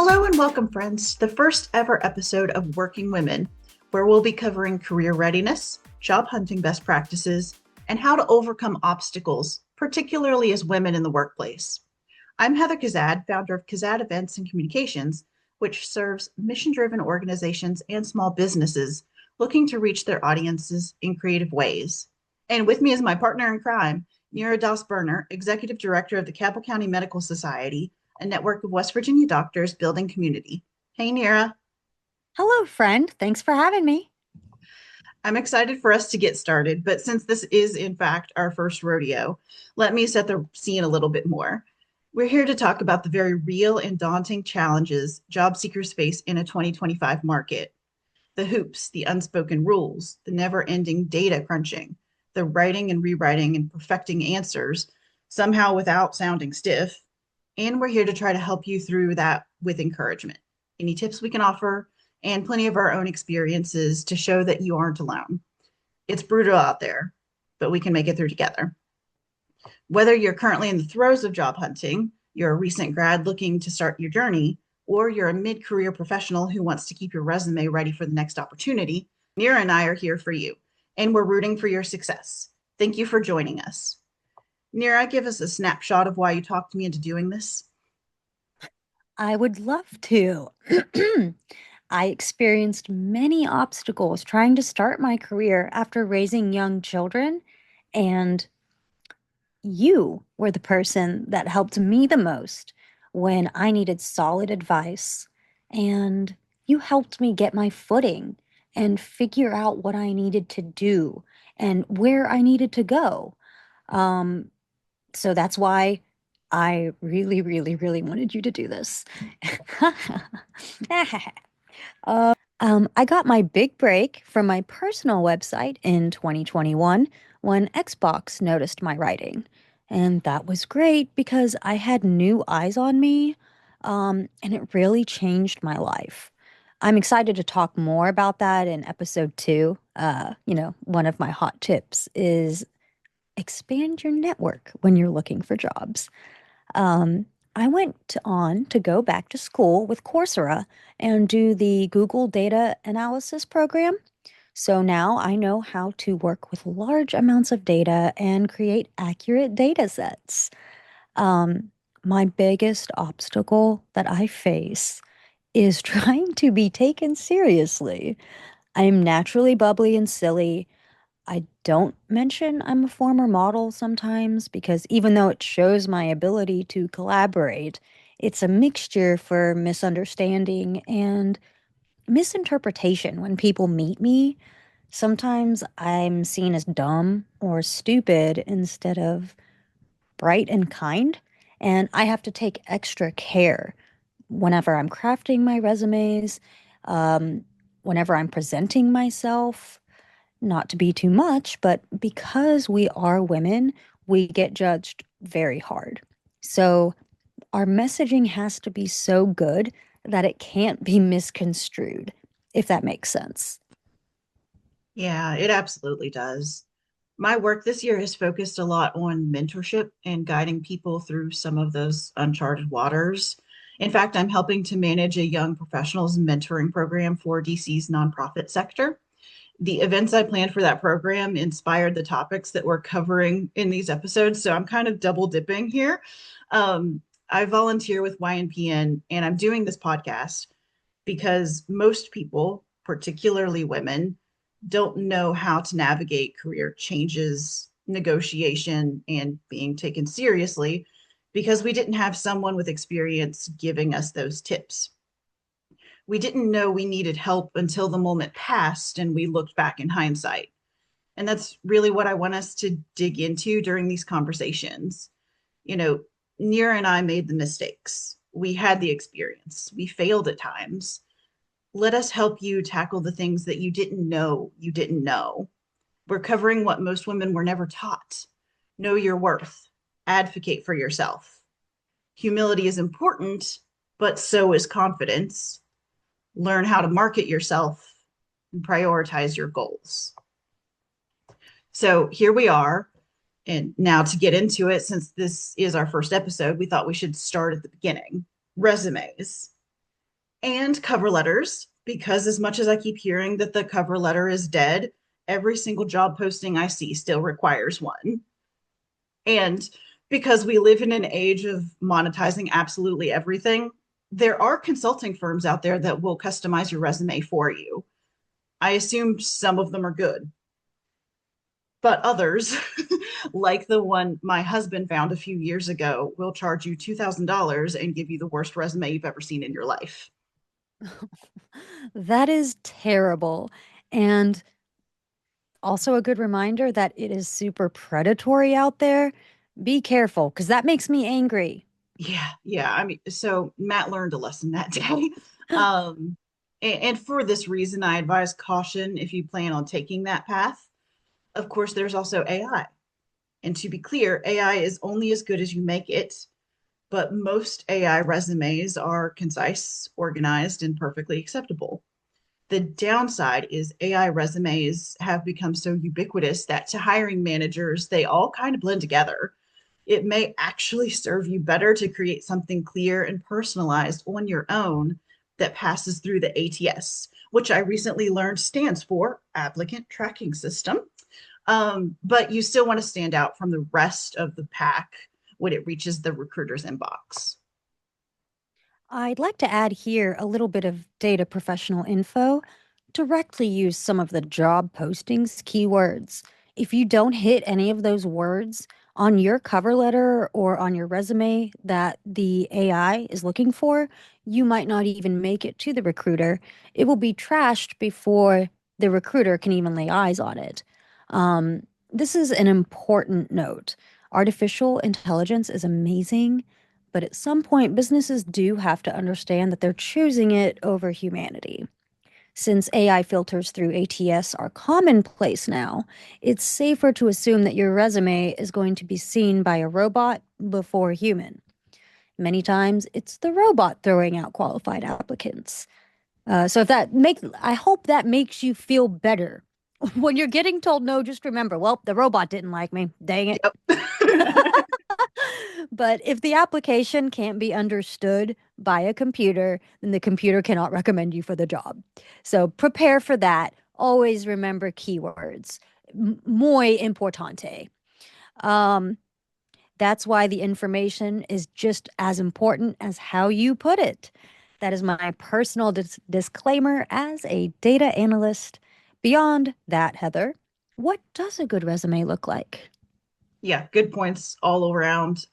Hello and welcome, friends, to the first ever episode of Working Women, where we'll be covering career readiness, job hunting best practices, and how to overcome obstacles, particularly as women in the workplace. I'm Heather Cazad, founder of Cazad Events and Communications, which serves mission-driven organizations and small businesses looking to reach their audiences in creative ways. And with me is my partner in crime, Neera Berner, Executive Director of the Cabell County Medical Society, a network of West Virginia doctors building community. Hey, Neera. Hello, friend. Thanks for having me. I'm excited for us to get started, but since this is, in fact, our first rodeo, let me set the scene a little bit more. We're here to talk about the very real and daunting challenges job seekers face in a 2025 market. The hoops, the unspoken rules, the never-ending data crunching, the writing and rewriting and perfecting answers, somehow without sounding stiff. And we're here to try to help you through that with encouragement. Any tips we can offer, and plenty of our own experiences to show that you aren't alone. It's brutal out there, but we can make it through together. Whether you're currently in the throes of job hunting, you're a recent grad looking to start your journey, or you're a mid-career professional who wants to keep your resume ready for the next opportunity, Neera and I are here for you, and we're rooting for your success. Thank you for joining us. Neera, give us a snapshot of why you talked me into doing this. I would love to. I experienced many obstacles trying to start my career after raising young children, and you were the person that helped me the most when I needed solid advice. And you helped me get my footing and figure out what I needed to do and where I needed to go. Um, so that's why I really, really, really wanted you to do this. I got my big break from my personal website in 2021 when Xbox noticed my writing. And that was great because I had new eyes on me, and it really changed my life. I'm excited to talk more about that in episode 2. One of my hot tips is expand your network when you're looking for jobs. Um, I went on to go back to school with Coursera and do the Google Data Analysis program. So now I know how to work with large amounts of data and create accurate data sets. Um, my biggest obstacle that I face is trying to be taken seriously. I'm naturally bubbly and silly. I don't mention I'm a former model sometimes because even though it shows my ability to collaborate, it's a mixture for misunderstanding and misinterpretation when people meet me. Sometimes I'm seen as dumb or stupid instead of bright and kind, and I have to take extra care whenever I'm crafting my resumes, um, whenever I'm presenting myself, not to be too much, but because we are women, we get judged very hard. So our messaging has to be so good that it can't be misconstrued, if that makes sense. Yeah, it absolutely does. My work this year has focused a lot on mentorship and guiding people through some of those uncharted waters. In fact, I'm helping to manage a young professionals mentoring program for DC's nonprofit sector. The events I planned for that program inspired the topics that we're covering in these episodes. So I'm kind of double dipping here. I volunteer with YNPN and I'm doing this podcast because most people, particularly women, don't know how to navigate career changes, negotiation, and being taken seriously because we didn't have someone with experience giving us those tips. We didn't know we needed help until the moment passed and we looked back in hindsight. And that's really what I want us to dig into during these conversations. You know, Neera and I made the mistakes. We had the experience. We failed at times. Let us help you tackle the things that you didn't know you didn't know. We're covering what most women were never taught. Know your worth. Advocate for yourself. Humility is important, but so is confidence. Learn how to market yourself and prioritize your goals. So here we are. And now to get into it, since this is our first episode, we thought we should start at the beginning. Resumes. And cover letters, because as much as I keep hearing that the cover letter is dead, every single job posting I see still requires one. And because we live in an age of monetizing absolutely everything, there are consulting firms out there that will customize your resume for you. I assume some of them are good, but others, like the one my husband found a few years ago, will charge you $2,000 and give you the worst resume you've ever seen in your life. That is terrible. And also a good reminder that it is super predatory out there. Be careful, because that makes me angry. Yeah, yeah. I mean, so Matt learned a lesson that day. Um, and for this reason, I advise caution if you plan on taking that path. Of course, there's also AI. And to be clear, AI is only as good as you make it, but most AI resumes are concise, organized, and perfectly acceptable. The downside is AI resumes have become so ubiquitous that to hiring managers, they all kind of blend together. It may actually serve you better to create something clear and personalized on your own that passes through the ATS, which I recently learned stands for Applicant Tracking System. But you still want to stand out from the rest of the pack when it reaches the recruiter's inbox. I'd like to add here a little bit of data professional info. Directly use some of the job postings keywords. If you don't hit any of those words on your cover letter or on your resume that the AI is looking for, you might not even make it to the recruiter. It will be trashed before the recruiter can even lay eyes on it. This is an important note. Artificial intelligence is amazing, but at some point, businesses do have to understand that they're choosing it over humanity. Since AI filters through ATS are commonplace now, it's safer to assume that your resume is going to be seen by a robot before a human. Many times, it's the robot throwing out qualified applicants. So if that make, I hope that makes you feel better. When you're getting told no, just remember, well, the robot didn't like me. Dang it. Yep. But if the application can't be understood by a computer, then the computer cannot recommend you for the job. So prepare for that. Always remember keywords. Muy importante. Um, that's why the information is just as important as how you put it. That is my personal disclaimer as a data analyst. Beyond that, Heather, what does a good resume look like? Yeah, good points all around.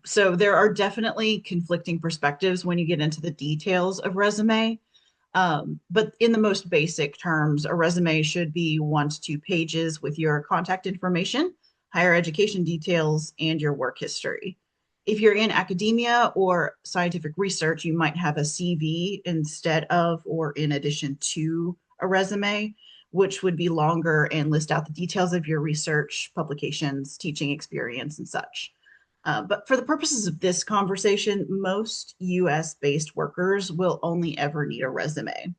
So there are definitely conflicting perspectives when you get into the details of resume. But in the most basic terms, a resume should be 1 to 2 pages with your contact information, higher education details, and your work history. If you're in academia or scientific research, you might have a CV instead of or in addition to a resume, which would be longer and list out the details of your research, publications, teaching experience, and such. But for the purposes of this conversation, most US based workers will only ever need a resume.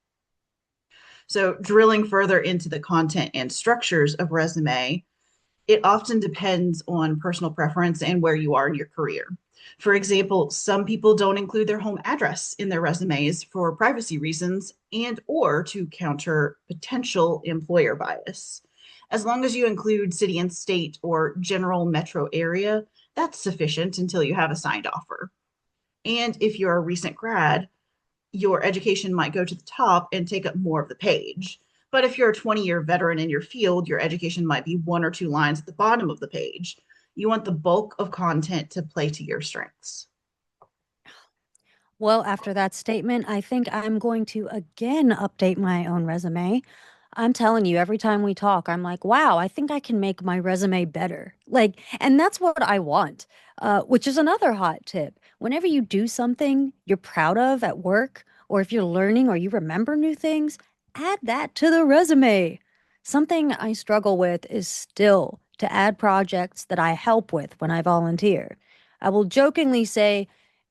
So, drilling further into the content and structures of resume, it often depends on personal preference and where you are in your career. For example, some people don't include their home address in their resumes for privacy reasons and or to counter potential employer bias. As long as you include city and state or general metro area, that's sufficient until you have a signed offer. And if you're a recent grad, your education might go to the top and take up more of the page. But if you're a 20-year veteran in your field, your education might be 1 or 2 lines at the bottom of the page. You want the bulk of content to play to your strengths. Well, after that statement, I think I'm going to again update my own resume. I'm telling you, every time we talk, I'm like, wow, I think I can make my resume better. Like, and that's what I want, which is another hot tip. Whenever you do something you're proud of at work, or if you're learning or you remember new things, add that to the resume. Something I struggle with is still to add projects that I help with when I volunteer. I will jokingly say,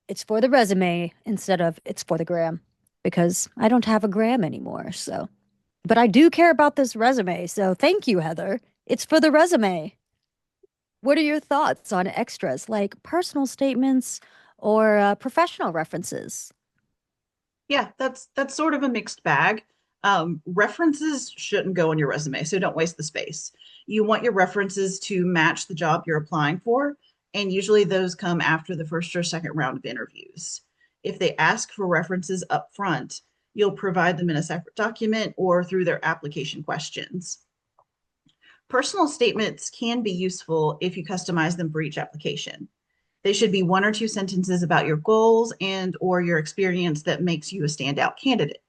it's for the resume instead of it's for the gram because I don't have a gram anymore. So, but I do care about this resume. So thank you, Heather. It's for the resume. What are your thoughts on extras like personal statements or professional references? Yeah, that's sort of a mixed bag. References shouldn't go on your resume, so don't waste the space. You want your references to match the job you're applying for, and usually those come after the first or second round of interviews. If they ask for references up front, you'll provide them in a separate document or through their application questions. Personal statements can be useful if you customize them for each application. They should be one or two sentences about your goals and or your experience that makes you a standout candidate.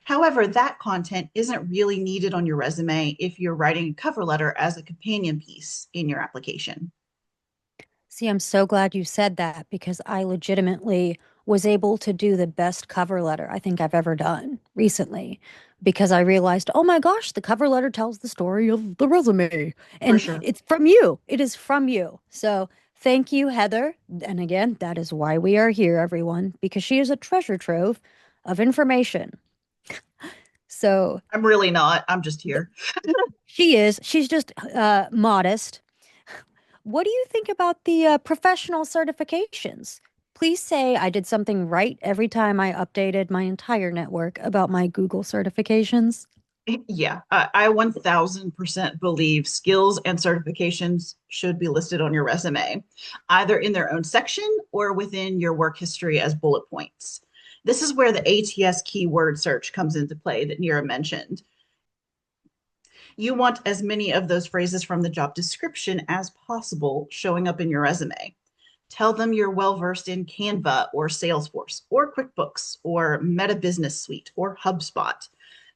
However, that content isn't really needed on your resume if you're writing a cover letter as a companion piece in your application. See, I'm so glad you said that because I legitimately was able to do the best cover letter I think I've ever done recently because I realized, oh my gosh, the cover letter tells the story of the resume. For And sure. it's from you. It is from you. So thank you, Heather. And again, that is why we are here, everyone, because she is a treasure trove of information. So I'm really not. I'm just th- here. she is. She's just modest. What do you think about the professional certifications? Please say I did something right every time I updated my entire network about my Google certifications. Yeah, I 1000% believe skills and certifications should be listed on your resume, either in their own section or within your work history as bullet points. This is where the ATS keyword search comes into play that Neera mentioned. You want as many of those phrases from the job description as possible showing up in your resume. Tell them you're well versed in Canva or Salesforce or QuickBooks or Meta Business Suite or HubSpot.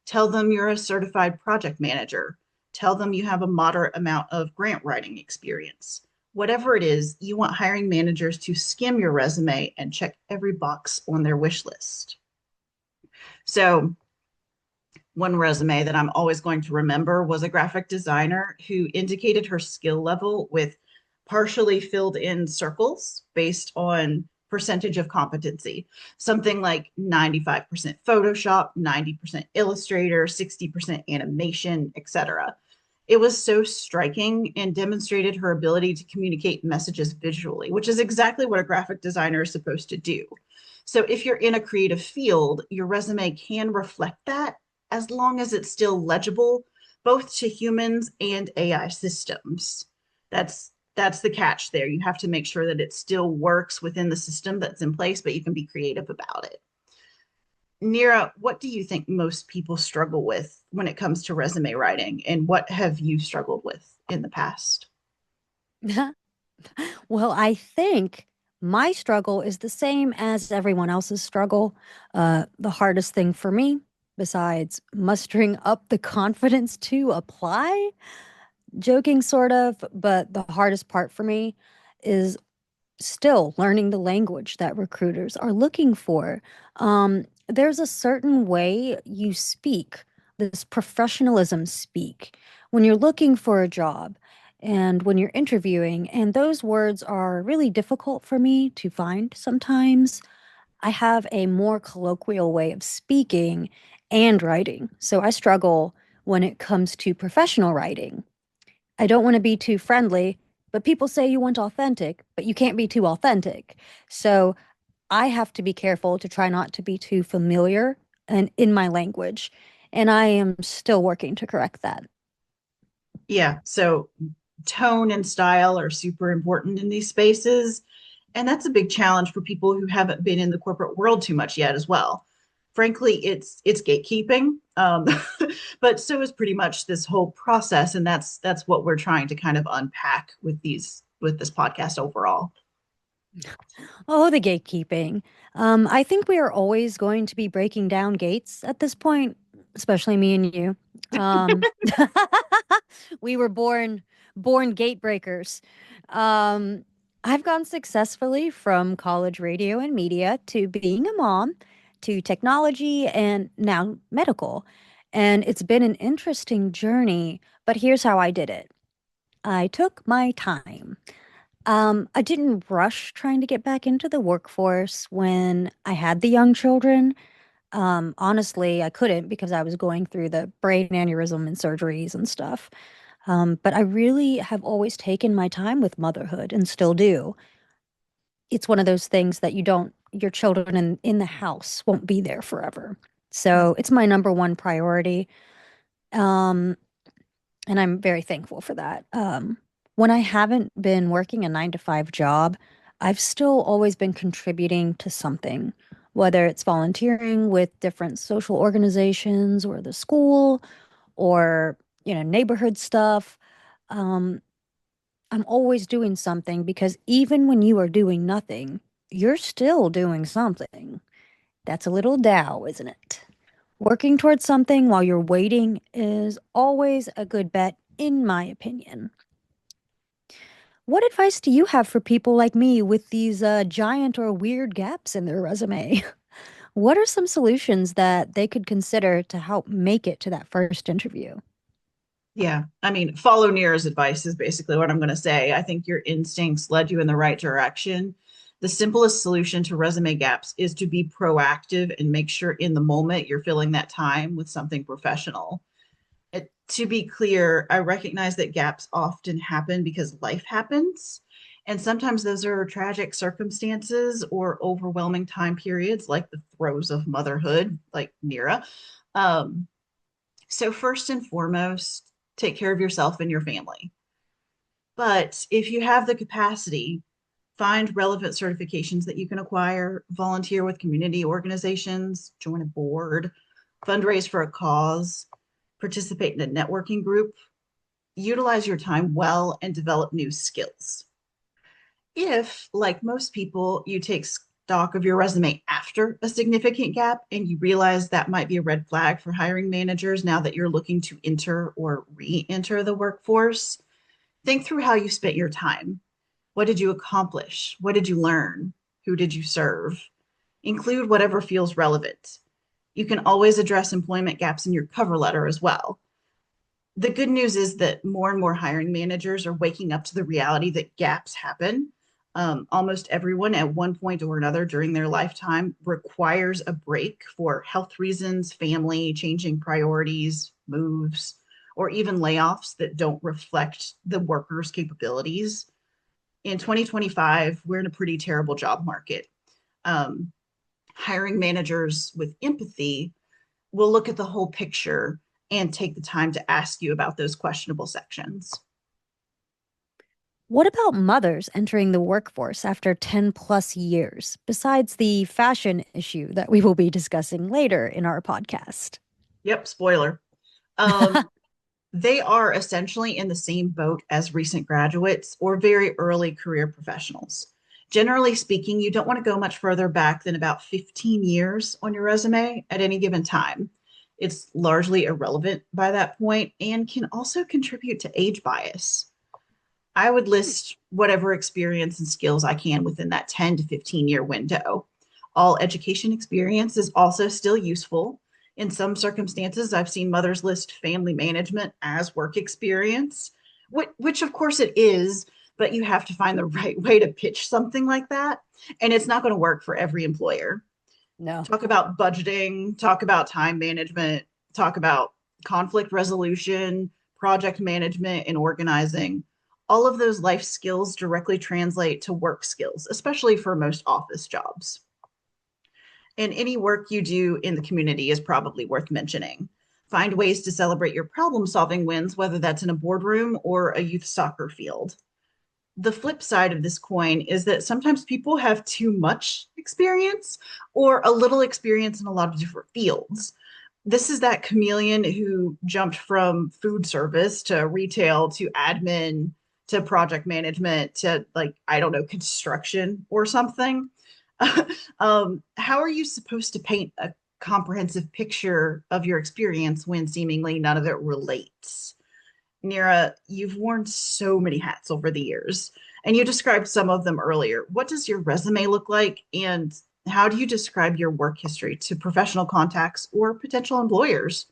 Tell them you're a certified project manager. Tell them you have a moderate amount of grant writing experience. Whatever it is, you want hiring managers to skim your resume and check every box on their wish list. So, one resume that I'm always going to remember was a graphic designer who indicated her skill level with partially filled in circles based on percentage of competency. Something like 95% Photoshop, 90% Illustrator, 60% animation, etc. It was so striking and demonstrated her ability to communicate messages visually, which is exactly what a graphic designer is supposed to do. So if you're in a creative field, your resume can reflect that as long as it's still legible both to humans and AI systems. That's the catch there. You have to make sure that it still works within the system that's in place, but you can be creative about it. Neera, what do you think most people struggle with when it comes to resume writing, and what have you struggled with in the past? Well, I think my struggle is the same as everyone else's struggle. The hardest thing for me, besides mustering up the confidence to apply, joking sort of, but the hardest part for me is still learning the language that recruiters are looking for. There's a certain way you speak, this professionalism speak, when you're looking for a job and when you're interviewing, and those words are really difficult for me to find sometimes. I have a more colloquial way of speaking and writing, so I struggle when it comes to professional writing. I don't want to be too friendly, but people say you want authentic, but you can't be too authentic. So I have to be careful to try not to be too familiar and in my language. And I am still working to correct that. Yeah, so tone and style are super important in these spaces. And that's a big challenge for people who haven't been in the corporate world too much yet as well. Frankly, it's gatekeeping, but so is pretty much this whole process, and that's what we're trying to kind of unpack with this podcast overall. Oh, the gatekeeping. I think we are always going to be breaking down gates at this point, especially me and you. Um, we were born gate breakers. Um, I've gone successfully from college radio and media to being a mom to technology and now medical. And it's been an interesting journey, but here's how I did it. I took my time. I didn't rush trying to get back into the workforce when I had the young children. Honestly, I couldn't because I was going through the brain aneurysm and surgeries and stuff. But I really have always taken my time with motherhood and still do. It's one of those things that you don't your children in the house won't be there forever. So Mhm. it's my number one priority. Um, and I'm very thankful for that. When I haven't been working a 9 to 5 job, I've still always been contributing to something, whether it's volunteering with different social organizations or the school or, neighborhood stuff. Um, I'm always doing something because even when you are doing nothing, you're still doing something. That's a little Tao, isn't it? Working towards something while you're waiting is always a good bet, in my opinion. What advice do you have for people like me with these giant or weird gaps in their resume? What are some solutions that they could consider to help make it to that first interview? Yeah, I mean, follow Neera's advice is basically what I'm going to say. I think your instincts led you in the right direction. The simplest solution to resume gaps is to be proactive and make sure in the moment you're filling that time with something professional. To be clear, I recognize that gaps often happen because life happens. And sometimes those are tragic circumstances or overwhelming time periods, like the throes of motherhood, like Neera. Um, so, first and foremost, take care of yourself and your family. But if you have the capacity, find relevant certifications that you can acquire, volunteer with community organizations, join a board, fundraise for a cause, participate in a networking group, utilize your time well, and develop new skills. If, like most people, you take stock of your resume after a significant gap and you realize that might be a red flag for hiring managers now that you're looking to enter or re enter the workforce, think through how you spent your time. What did you accomplish? What did you learn? Who did you serve? Include whatever feels relevant. You can always address employment gaps in your cover letter as well. The good news is that more and more hiring managers are waking up to the reality that gaps happen. Almost everyone at one point or another during their lifetime requires a break for health reasons, family, changing priorities, moves, or even layoffs that don't reflect the worker's capabilities. In 2025, we're in a pretty terrible job market. Um, Hiring managers with empathy will look at the whole picture and take the time to ask you about those questionable sections. What about mothers entering the workforce after 10 plus years, besides the fashion issue that we will be discussing later in our podcast? Yep, spoiler. Um, they are essentially in the same boat as recent graduates or very early career professionals. Generally speaking, you don't want to go much further back than about 15 years on your resume at any given time. It's largely irrelevant by that point and can also contribute to age bias. I would list whatever experience and skills I can within that 10 to 15-year window. All education experience is also still useful. In some circumstances, I've seen mothers list family management as work experience, which of course it is, but you have to find the right way to pitch something like that. And it's not going to work for every employer. No. Talk about budgeting, talk about time management, talk about conflict resolution, project management, and organizing. All of those life skills directly translate to work skills, especially for most office jobs. And any work you do in the community is probably worth mentioning. Find ways to celebrate your problem solving wins, whether that's in a boardroom or a youth soccer field. The flip side of this coin is that sometimes people have too much experience or a little experience in a lot of different fields. This is that chameleon who jumped from food service to retail to admin to project management to, like, I don't know, construction or something. How are you supposed to paint a comprehensive picture of your experience when seemingly none of it relates? Neera, you've worn so many hats over the years, and you described some of them earlier. What does your resume look like, and how do you describe your work history to professional contacts or potential employers?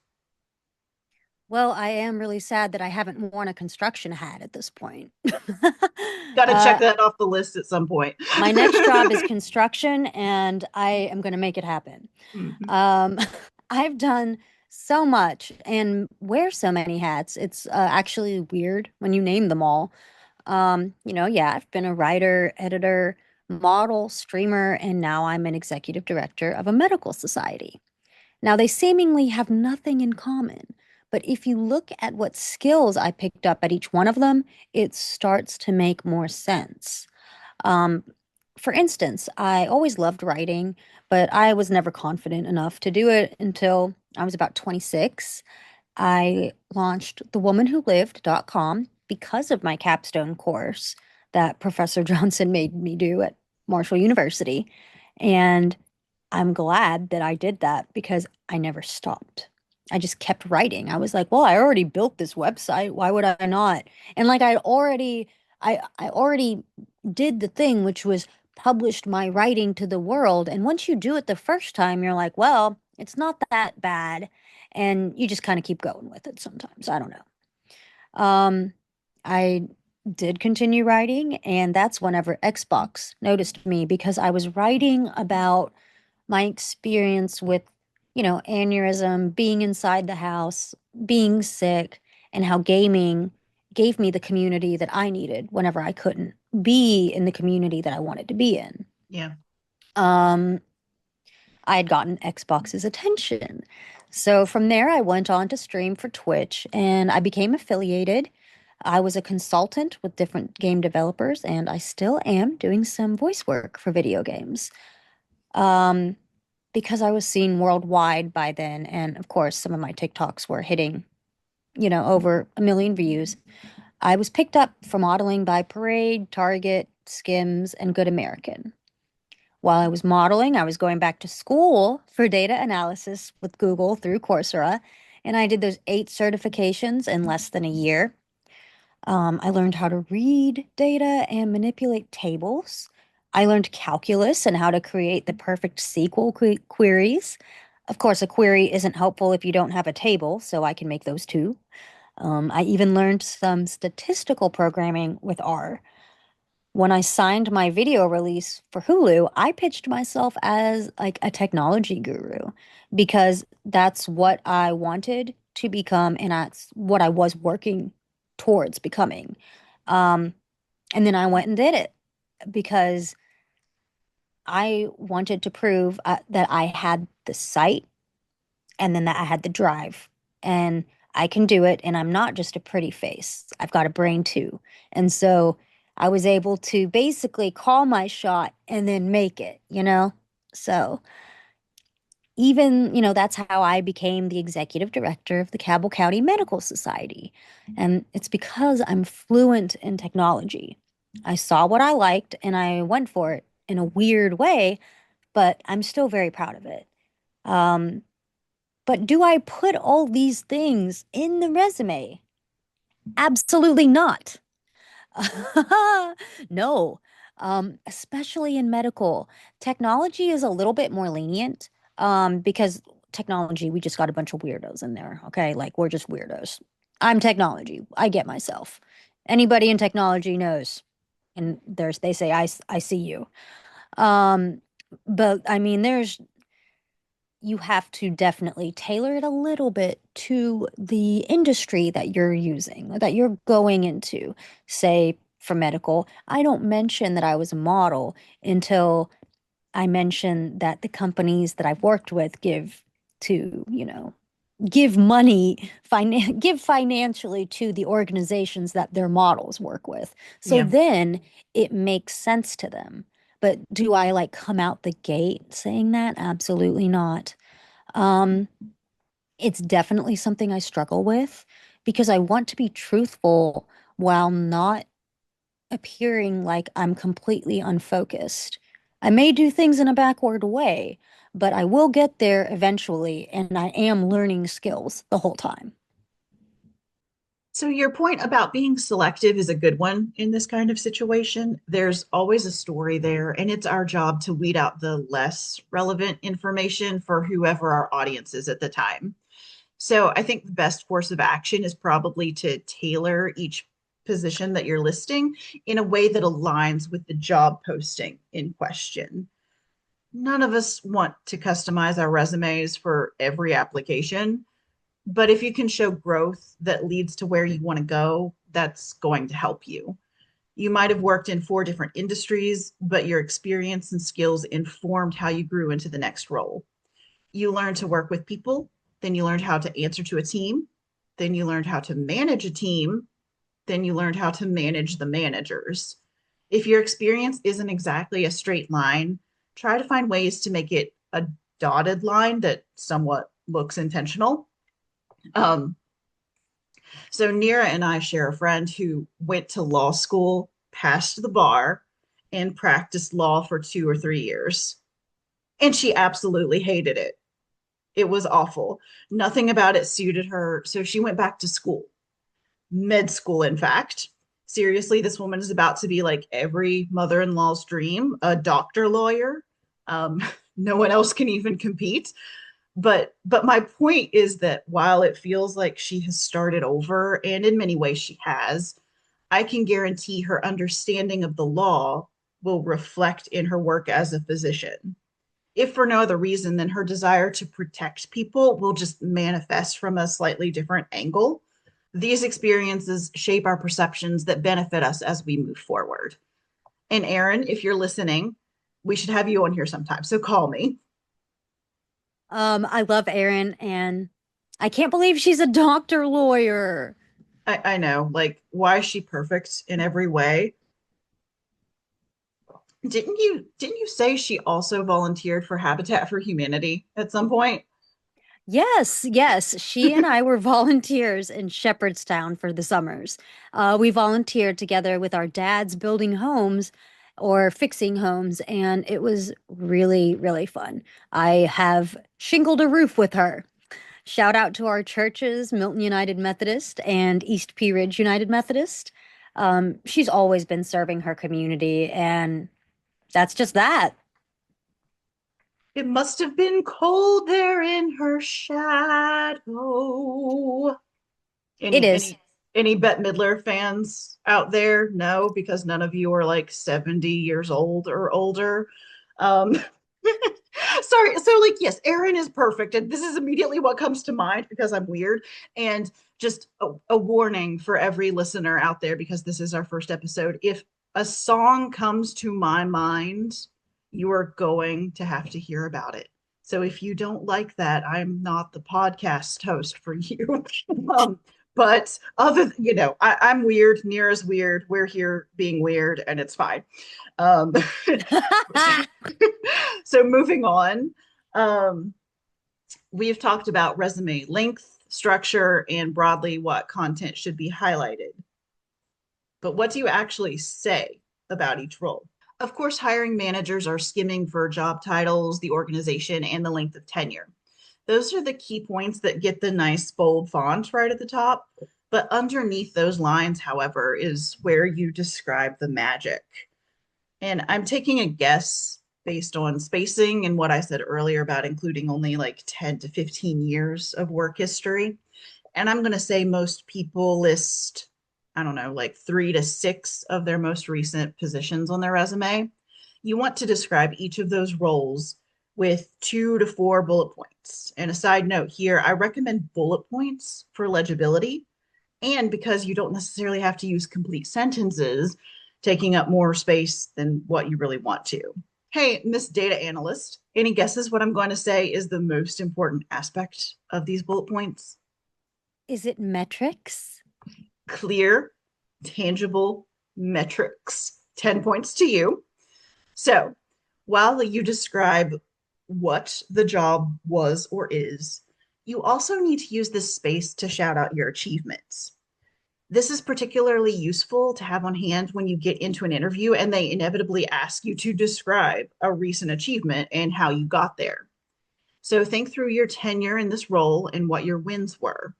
Well, I am really sad that I haven't worn a construction hat at this point. Got to check uh, that off the list at some point. my next job is construction, and I am going to make it happen. Mhm. Um, I've done so much and wear so many hats. It's actually weird when you name them all. Yeah, I've been a writer, editor, model, streamer, and now I'm an executive director of a medical society. Now, they seemingly have nothing in common, but if you look at what skills I picked up at each one of them, it starts to make more sense. Um, for instance, I always loved writing, but I was never confident enough to do it until I was about 26. I launched thewomanwholived.com because of my capstone course that Professor Johnson made me do at Marshall University. And I'm glad that I did that because I never stopped. I just kept writing. I was like, well, I already built this website. Why would I not? And like I already did the thing, which was published my writing to the world. And once you do it the first time, you're like, well, it's not that bad. And you just kind of keep going with it sometimes. I don't know. I did continue writing, and that's whenever Xbox noticed me because I was writing about my experience with, aneurysm, being inside the house, being sick, and how gaming gave me the community that I needed whenever I couldn't be in the community that I wanted to be in. Yeah. Um, I had gotten Xbox's attention. So from there, I went on to stream for Twitch and I became affiliated. I was a consultant with different game developers, and I still am doing some voice work for video games. Um, because I was seen worldwide by then. And of course, some of my TikToks were hitting, over a million views. I was picked up for modeling by Parade, Target, Skims, and Good American. While I was modeling, I was going back to school for data analysis with Google through Coursera, and I did those 8 certifications in less than a year. I learned how to read data and manipulate tables. I learned calculus and how to create the perfect SQL queries. Of course, a query isn't helpful if you don't have a table, so I can make those too. I even learned some statistical programming with R. When I signed my video release for Hulu, I pitched myself as like a technology guru because that's what I wanted to become and that's what I was working towards becoming. Um, and then I went and did it because I wanted to prove that I had the sight and then that I had the drive and I can do it. And I'm not just a pretty face, I've got a brain too. And so I was able to basically call my shot and then make it. So even, that's how I became the executive director of the Cabell County Medical Society. And it's because I'm fluent in technology. I saw what I liked and I went for it in a weird way, but I'm still very proud of it. Um, but do I put all these things in the resume? Absolutely not. No. Especially in medical, technology is a little bit more lenient because technology, we just got a bunch of weirdos in there. Okay. Like we're just weirdos. I'm technology. I get myself. Anybody in technology knows. And they say, I see you. Um, but I mean, you have to definitely tailor it a little bit to the industry that you're using, that you're going into. Say, for medical, I don't mention that I was a model until I mention that the companies that I've worked with to, give money, give financially to the organizations that their models work with. So Yeah. then it makes sense to them. But do I like come out the gate saying that? Absolutely not. Um, it's definitely something I struggle with because I want to be truthful while not appearing like I'm completely unfocused. I may do things in a backward way, but I will get there eventually, and I am learning skills the whole time. So your point about being selective is a good one in this kind of situation. There's always a story there, and it's our job to weed out the less relevant information for whoever our audience is at the time. So I think the best course of action is probably to tailor each position that you're listing in a way that aligns with the job posting in question. None of us want to customize our resumes for every application, but if you can show growth that leads to where you want to go, that's going to help you. You might have worked in 4 different industries, but your experience and skills informed how you grew into the next role. You learned to work with people, then you learned how to answer to a team, then you learned how to manage a team, then you learned how to manage the managers. If your experience isn't exactly a straight line, try to find ways to make it a dotted line that somewhat looks intentional. Um, so Neera and I share a friend who went to law school, passed the bar, and practiced law for 2 or 3 years. And she absolutely hated it. It was awful. Nothing about it suited her. So she went back to school, med school, in fact. Seriously, this woman is about to be like every mother in law's dream, a doctor lawyer. Um, no one else can even compete. But my point is that while it feels like she has started over, and in many ways she has, I can guarantee her understanding of the law will reflect in her work as a physician. If for no other reason than her desire to protect people will just manifest from a slightly different angle. These experiences shape our perceptions that benefit us as we move forward. And Aaron, if you're listening, we should have you on here sometime. So call me. I love Erin, and I can't believe she's a doctor lawyer. I know, like, why is she perfect in every way? Didn't you say she also volunteered for Habitat for Humanity at some point? Yes, yes. She and I were volunteers in Shepherdstown for the summers. We volunteered together with our dads building homes or fixing homes, and it was really, really fun. I have shingled a roof with her. Shout out to our churches, Milton United Methodist and East Pea Ridge United Methodist. She's always been serving her community, and that's just that. It must have been cold there in her shadow. It Any is. any any Bette Midler fans out there? No, because none of you are like 70 years old or older. Um, sorry. So, like, yes, Erin is perfect. And this is immediately what comes to mind because I'm weird. And just a warning for every listener out there, because this is our first episode. If a song comes to my mind, you are going to have to hear about it. So if you don't like that, I'm not the podcast host for you. um, but I'm weird. Neera's weird. We're here being weird, and it's fine. Um, so moving on, um, we've talked about resume length, structure, and broadly what content should be highlighted. But what do you actually say about each role? Of course, hiring managers are skimming for job titles, the organization, and the length of tenure. Those are the key points that get the nice bold font right at the top. But underneath those lines, however, is where you describe the magic. And I'm taking a guess based on spacing and what I said earlier about including only like 10 to 15 years of work history. And I'm going to say most people list, I don't know, like 3 to 6 of their most recent positions on their resume. You want to describe each of those roles with 2 to 4 bullet points. And a side note here, I recommend bullet points for legibility and because you don't necessarily have to use complete sentences, taking up more space than what you really want to. Hey, Miss Data Analyst, any guesses what I'm going to say is the most important aspect of these bullet points? Is it metrics? Clear, tangible metrics. 10 points to you. So, while you describe what the job was or is, you also need to use this space to shout out your achievements. This is particularly useful to have on hand when you get into an interview and they inevitably ask you to describe a recent achievement and how you got there. So think through your tenure in this role and what your wins were.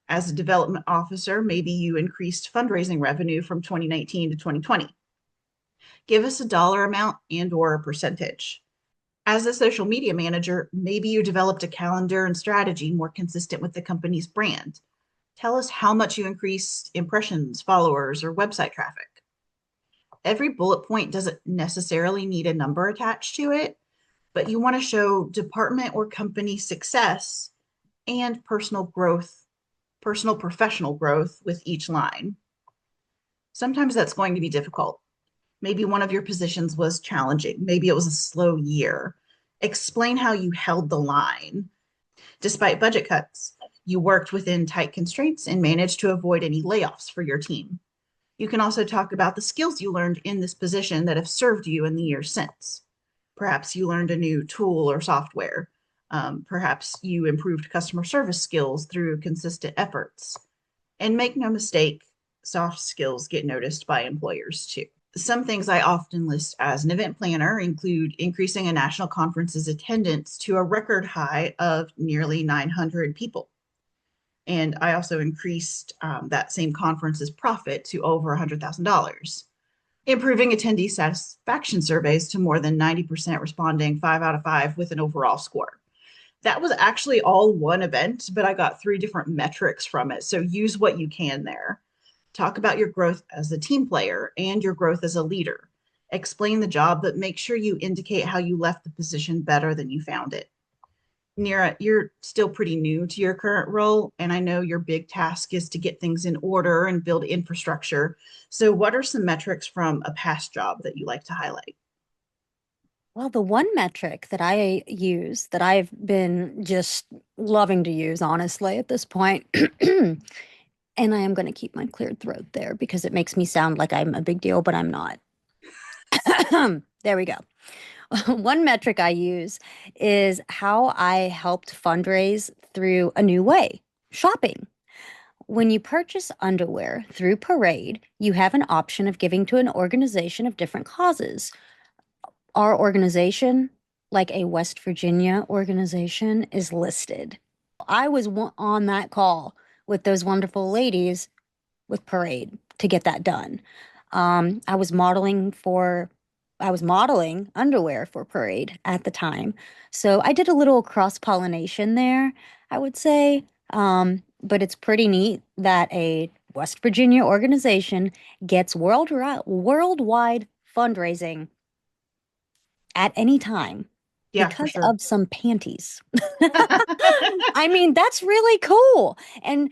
As a development officer, maybe you increased fundraising revenue from 2019 to 2020. Give us a dollar amount and or a percentage. As a social media manager, maybe you developed a calendar and strategy more consistent with the company's brand. Tell us how much you increased impressions, followers, or website traffic. Every bullet point doesn't necessarily need a number attached to it, but you want to show department or company success and personal growth, personal professional growth with each line. Sometimes that's going to be difficult. Maybe one of your positions was challenging. Maybe it was a slow year. Explain how you held the line. Despite budget cuts, you worked within tight constraints and managed to avoid any layoffs for your team. You can also talk about the skills you learned in this position that have served you in the years since. Perhaps you learned a new tool or software. Perhaps you improved customer service skills through consistent efforts. And make no mistake, soft skills get noticed by employers too. Some things I often list as an event planner include increasing a national conference's attendance to a record high of nearly 900 people. And I also increased that same conference's profit to over $100,000, improving attendee satisfaction surveys to more than 90% responding 5 out of 5 with an overall score. That was actually all one event, but I got 3 different metrics from it. So use what you can there. Talk about your growth as a team player and your growth as a leader. Explain the job, but make sure you indicate how you left the position better than you found it. Neera, you're still pretty new to your current role, and I know your big task is to get things in order and build infrastructure. So, what are some metrics from a past job that you like to highlight? Well, the one metric that I use that I've been just loving to use, honestly, at this point, and I am going to keep my cleared throat there because it makes me sound like I'm a big deal, but I'm not. There we go. One metric I use is how I helped fundraise through a new way, shopping. When you purchase underwear through Parade, you have an option of giving to an organization of different causes. Our organization, like a West Virginia organization, is listed. I was on that call with those wonderful ladies with Parade to get that done. I was modeling underwear for Parade at the time. So I did a little cross-pollination there, I would say. But it's pretty neat that a West Virginia organization gets worldwide fundraising at any time Yeah, for because sure. of some panties. I mean, that's really cool. And,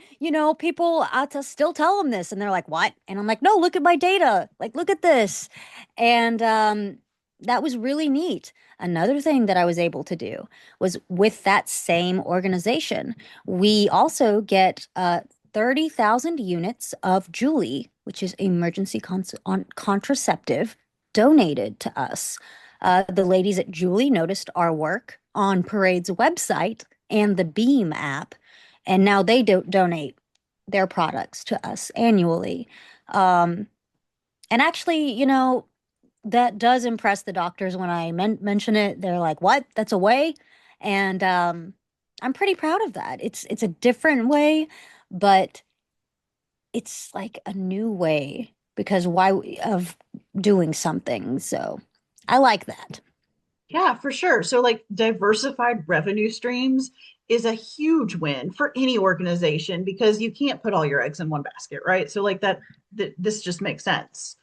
people still tell them this and they're like, what? And I'm like, no, look at my data. Like, look at this. And that was really neat. Another thing that I was able to do was with that same organization, we also get 30,000 units of Julie, which is emergency contraceptive, donated to us. The ladies at Julie noticed our work on Parade's website and the Beam app, and now they donate their products to us annually. Um, and actually, that does impress the doctors when I mention it. They're like, "What? That's a way?" And I'm pretty proud of that. It's a different way, but it's like a new way because why of doing something. So I like that. Yeah, for sure. So, like, diversified revenue streams is a huge win for any organization because you can't put all your eggs in one basket, right? So, like, this just makes sense.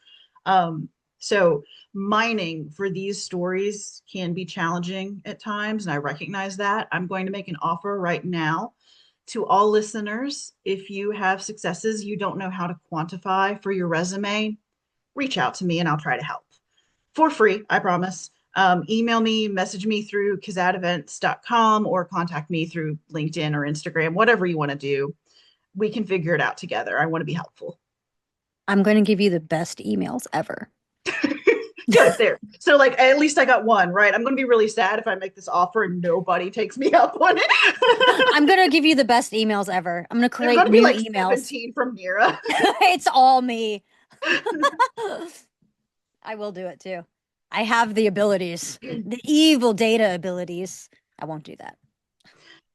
Um, so, mining for these stories can be challenging at times, and I recognize that. I'm going to make an offer right now to all listeners. If you have successes you don't know how to quantify for your resume, reach out to me and I'll try to help for free, I promise. Email me, message me through kazadevents.com or contact me through LinkedIn or Instagram, whatever you want to do. We can figure it out together. I want to be helpful. I'm going to give you the best emails ever. Good there. So like at least I got one, right? I'm going to be really sad if I make this offer and nobody takes me up on it. I'm going to give you the best emails ever. I'm going to They're create going to be new like emails. 17 from Neera. It's all me. I will do it too. I have the abilities, the evil data abilities. I won't do that.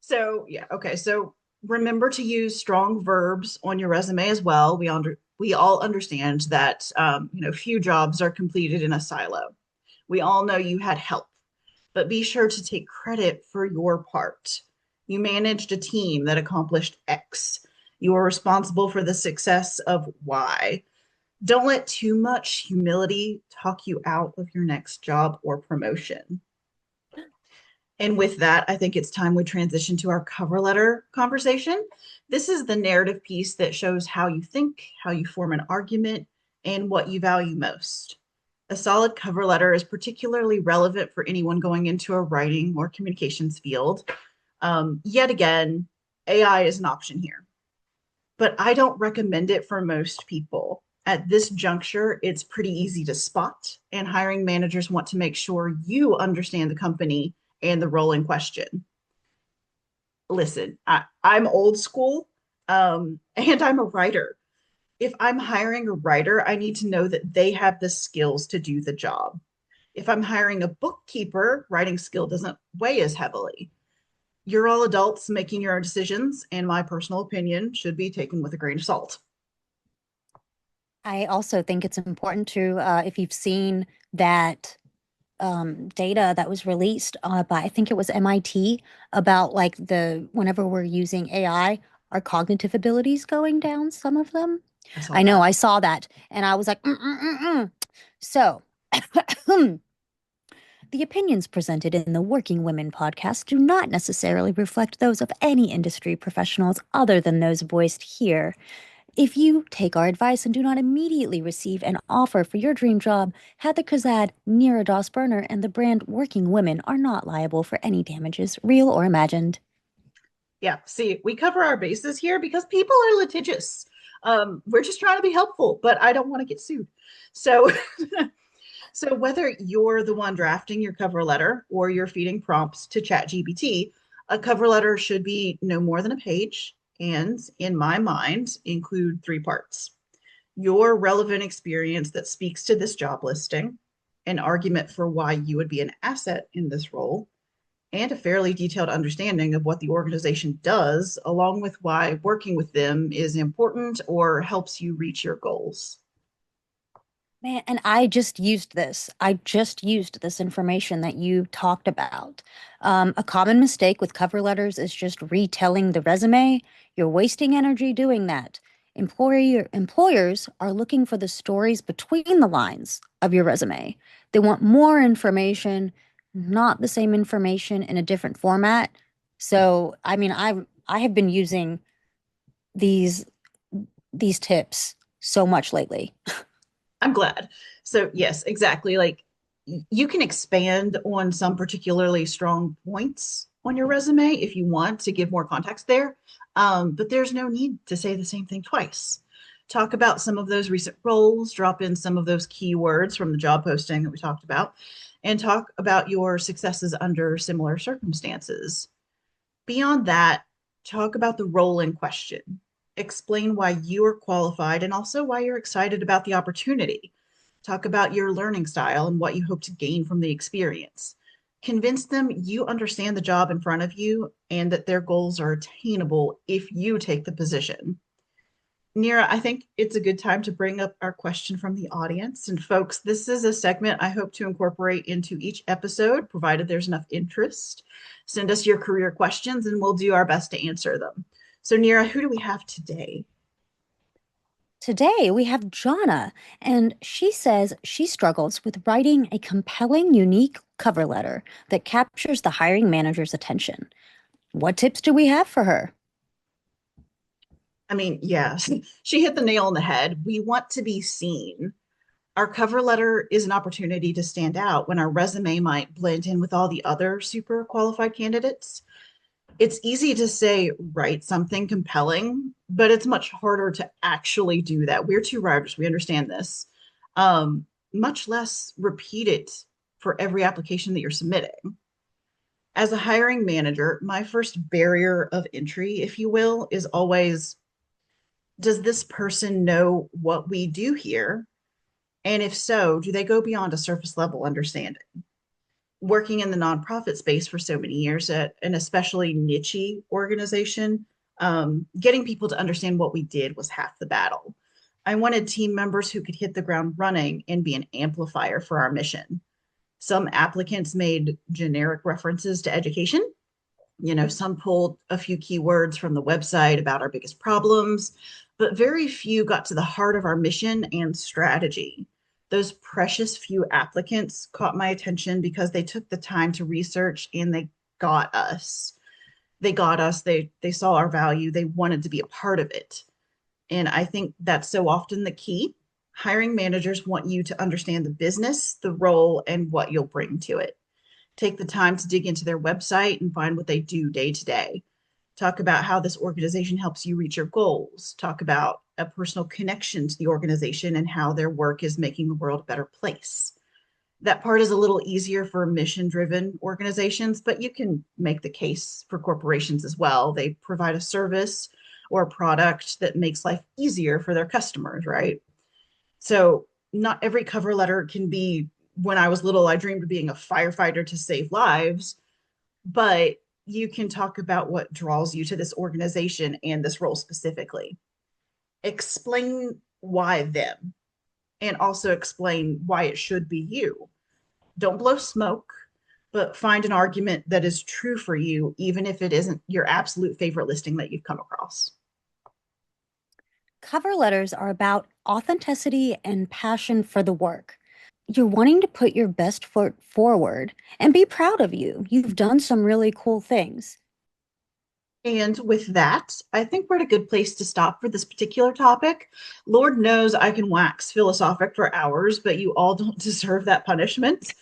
So yeah, okay. So remember to use strong verbs on your resume as well. We all understand that few jobs are completed in a silo. We all know you had help, but be sure to take credit for your part. You managed a team that accomplished X. You are responsible for the success of Y. Don't let too much humility talk you out of your next job or promotion. And with that, I think it's time we transition to our cover letter conversation. This is the narrative piece that shows how you think, how you form an argument, and what you value most. A solid cover letter is particularly relevant for anyone going into a writing or communications field. Yet again, AI is an option here, but I don't recommend it for most people. At this juncture, it's pretty easy to spot, and hiring managers want to make sure you understand the company and the role in question. Listen, I'm old school, and I'm a writer. If I'm hiring a writer, I need to know that they have the skills to do the job. If I'm hiring a bookkeeper, writing skill doesn't weigh as heavily. You're all adults making your own decisions, and my personal opinion should be taken with a grain of salt. I also think it's important to, if you've seen that data that was released by, I think it was MIT, about like whenever we're using AI, our cognitive abilities going down, some of them. I saw I know, that. I saw that and I was like, mm. So, the opinions presented in the Working Women podcast do not necessarily reflect those of any industry professionals other than those voiced here. If you take our advice and do not immediately receive an offer for your dream job, Heather Cazad, Neera Burner, and the brand Working Women are not liable for any damages, real or imagined. Yeah, see, we cover our bases here because people are litigious. We're just trying to be helpful, but I don't want to get sued. So, so whether you're the one drafting your cover letter or you're feeding prompts to ChatGPT, a cover letter should be no more than a page and, in my mind, include three parts: your relevant experience that speaks to this job listing, an argument for why you would be an asset in this role, and a fairly detailed understanding of what the organization does, along with why working with them is important or helps you reach your goals. Man, and I just used this. I just used this information that you talked about. A common mistake with cover letters is just retelling the resume. You're wasting energy doing that. Employers are looking for the stories between the lines of your resume. They want more information, not the same information in a different format. So, I mean, I have been using these these tips so much lately. I'm glad. So, yes, exactly. Like you can expand on some particularly strong points on your resume if you want to give more context there. But there's no need to say the same thing twice. Talk about some of those recent roles, drop in some of those keywords from the job posting that we talked about, and talk about your successes under similar circumstances. Beyond that, talk about the role in question. Explain why you are qualified and also why you're excited about the opportunity. Talk about your learning style and what you hope to gain from the experience. Convince them you understand the job in front of you and that their goals are attainable if you take the position. Neera, I think it's a good time to bring up our question from the audience. And folks, this is a segment I hope to incorporate into each episode, provided there's enough interest. Send us your career questions and we'll do our best to answer them. So, Neera, who do we have today? Today we have Jonna, and she says she struggles with writing a compelling, unique cover letter that captures the hiring manager's attention. What tips do we have for her? I mean, yes, she hit the nail on the head. We want to be seen. Our cover letter is an opportunity to stand out when our resume might blend in with all the other super qualified candidates. It's easy to say, write something compelling, but it's much harder to actually do that. We're two writers, we understand this. Much less repeat it for every application that you're submitting. As a hiring manager, my first barrier of entry, if you will, is always, does this person know what we do here? And if so, do they go beyond a surface level understanding? Working in the nonprofit space for so many years at an especially niche organization, getting people to understand what we did was half the battle. I wanted team members who could hit the ground running and be an amplifier for our mission. Some applicants made generic references to education. Some pulled a few keywords from the website about our biggest problems, but very few got to the heart of our mission and strategy. Those precious few applicants caught my attention because they took the time to research and they got us. They got us. They saw our value. They wanted to be a part of it. And I think that's so often the key. Hiring managers want you to understand the business, the role, and what you'll bring to it. Take the time to dig into their website and find what they do day to day. Talk about how this organization helps you reach your goals. Talk about a personal connection to the organization and how their work is making the world a better place. That part is a little easier for mission driven organizations, but you can make the case for corporations as well. They provide a service or a product that makes life easier for their customers, right? So, not every cover letter can be when I was little, I dreamed of being a firefighter to save lives, but you can talk about what draws you to this organization and this role specifically. Explain why them, and also explain why it should be you. Don't blow smoke, but find an argument that is true for you, even if it isn't your absolute favorite listing that you've come across. Cover letters are about authenticity and passion for the work. You're wanting to put your best foot forward and be proud of you. You've done some really cool things. And with that, I think we're at a good place to stop for this particular topic. Lord knows I can wax philosophic for hours, but you all don't deserve that punishment.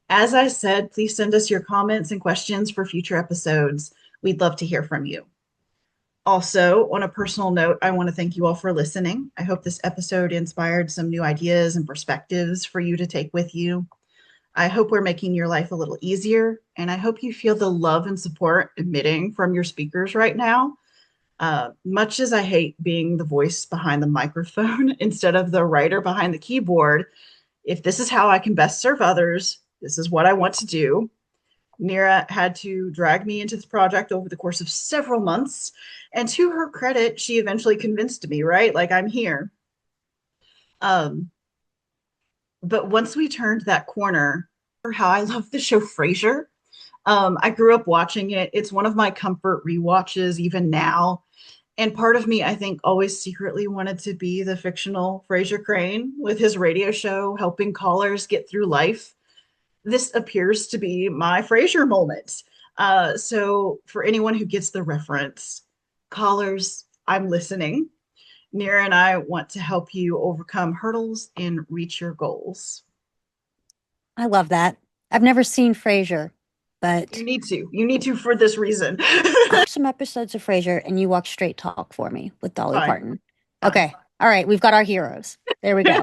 As I said, please send us your comments and questions for future episodes. We'd love to hear from you. Also, on a personal note, I want to thank you all for listening. I hope this episode inspired some new ideas and perspectives for you to take with you. I hope we're making your life a little easier, and I hope you feel the love and support emitting from your speakers right now. Much as I hate being the voice behind the microphone instead of the writer behind the keyboard, if this is how I can best serve others, this is what I want to do. Neera had to drag me into this project over the course of several months. And to her credit, she eventually convinced me, right? Like I'm here. Um, but once we turned that corner, how I love the show Frasier. I grew up watching it. It's one of my comfort rewatches even now. And part of me, I think, always secretly wanted to be the fictional Frasier Crane with his radio show helping callers get through life. This appears to be my Frasier moment. So, for anyone who gets the reference, callers, I'm listening. Neera and I want to help you overcome hurdles and reach your goals. I love that. I've never seen Frasier, You but need to. You need to for this reason. some episodes of Frasier and you walk straight talk for me with Dolly Fine, Parton. fine. Okay. All right. We've got our heroes. There we go.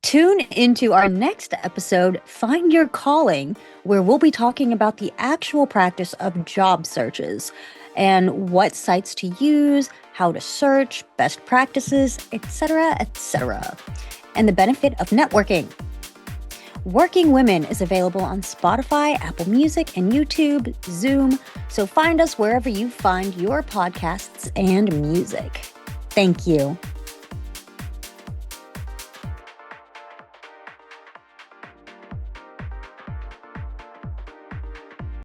Tune into our next episode, Find Your Calling, where we'll be talking about the actual practice of job searches and what sites to use, how to search, best practices, etc., and the benefit of networking. Working Women is available on Spotify, Apple Music, and YouTube, Zoom, so find us wherever you find your podcasts and music. Thank you.